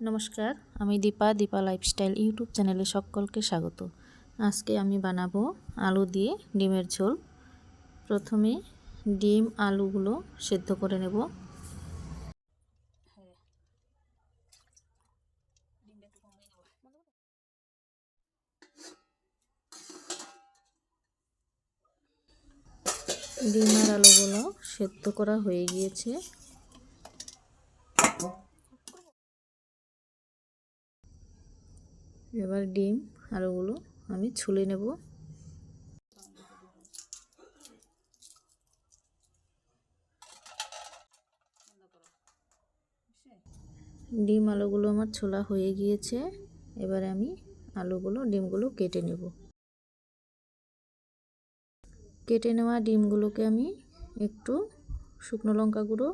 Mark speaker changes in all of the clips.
Speaker 1: নমস্কার, আমি Dipa lifestyle YouTube চ্যানেলে সকলকে স্বাগত। আজকে আমি বানাবো আলু দিয়ে ডিমের ঝোল। প্রথমে ডিম আলুগুলো সেদ্ধ করে নেব। ডিম আর আলুগুলো সেদ্ধ করা হয়ে গিয়েছে। এবার ডিম আলুগুলো আমি ছুলে নেব। ডিম আলুগুলো আমার ছোলা হয়ে গিয়েছে। এবারে আমি ডিমগুলো কেটে নেব। কেটে নেওয়া ডিমগুলোকে আমি একটু শুকনো লঙ্কা গুঁড়ো,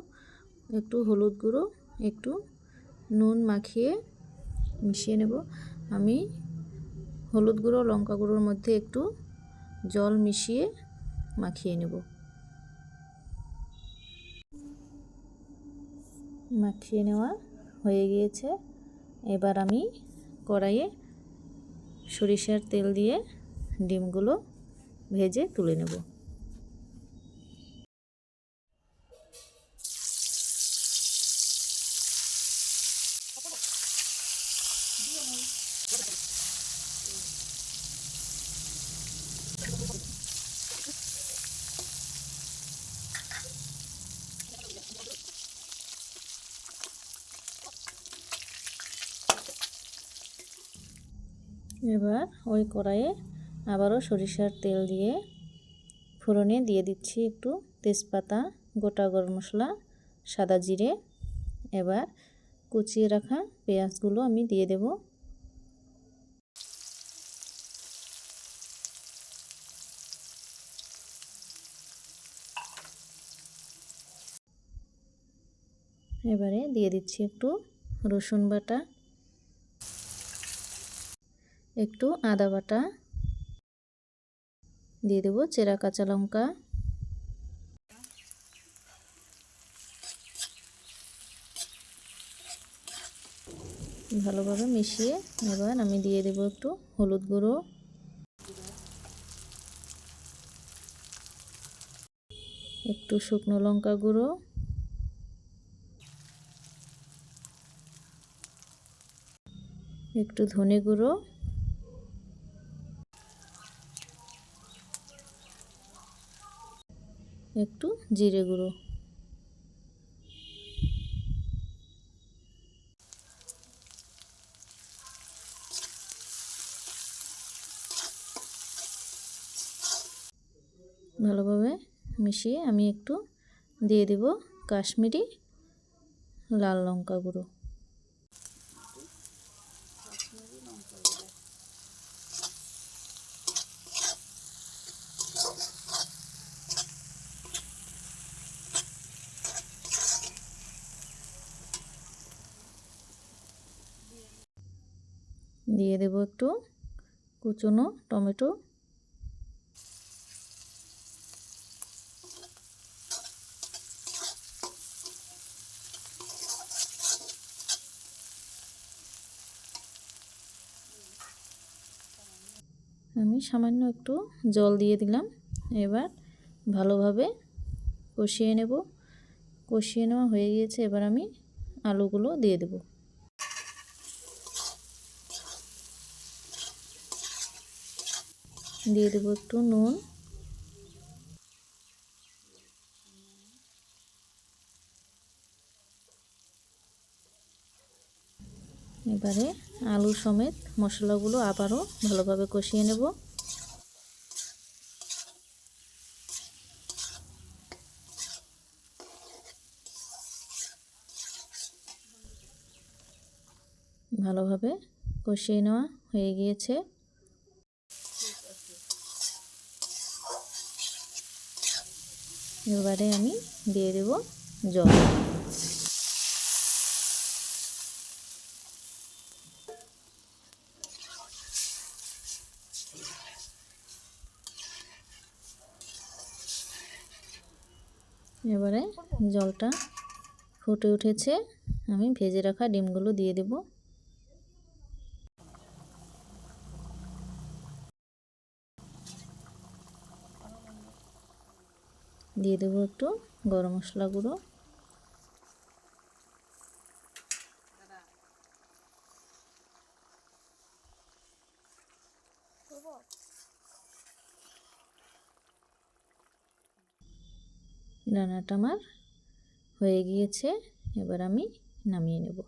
Speaker 1: একটু হলুদ গুঁড়ো, একটু নুন মাখিয়ে মিশিয়ে নেব। আমি হলুদ গুঁড়ো লঙ্কা গুঁড়োর মধ্যে একটু জল মিশিয়ে মাখিয়ে নেব। মাখিয়ে নেওয়া হয়ে গিয়েছে। এবার আমি কড়াইয়ে সরিষার তেল দিয়ে ডিমগুলো ভেজে তুলে নেব। এবার ওই কড়াইয়ে আবারও সরিষার তেল দিয়ে ফোড়নে দিয়ে দিচ্ছি একটু তেজপাতা, গোটা গরম মশলা, সাদা জিরে। এবার কুচিয়ে রাখা পেঁয়াজগুলো আমি দিয়ে দেব। এবারে দিয়ে দিচ্ছি একটু রসুন বাটা, একটু আদা বাটা, দিয়ে দেব চেরা কাঁচা লঙ্কা, ভালোভাবে মিশিয়ে এবার আমি দিয়ে দেব একটু হলুদ গুঁড়ো, একটু শুকনো লঙ্কা গুঁড়ো, একটু ধনে গুঁড়ো, একটু জিরে গুঁড়ো। ভালোভাবে মিশিয়ে আমি একটু দিয়ে দেব কাশ্মীরি লাল লঙ্কা গুঁড়ো। দিয়ে দেব একটু কুচনো টমেটো, আমি সামান্য একটু জল দিয়ে দিলাম। এবার ভালোভাবে কষিয়ে নেব। কষিয়ে নেওয়া হয়ে গিয়েছে। এবার আমি আলুগুলো দিয়ে দেব। দিয়ে দেব একটু নুন, এবারে আলু সমেত মশলাগুলো আবারও ভালোভাবে কষিয়ে নেব। ভালোভাবে কষিয়ে নেওয়া হয়ে গিয়েছে। এবারে আমি দিয়ে দেব জল। এবারে জলটা ফুটে উঠেছে। আমি ভেজে রাখা ডিমগুলো দিয়ে দেব। দিয়ে দেবো একটু গরম মশলা গুঁড়ো, রান্নাটা আমার হয়ে গিয়েছে, এবার আমি নামিয়ে নেব।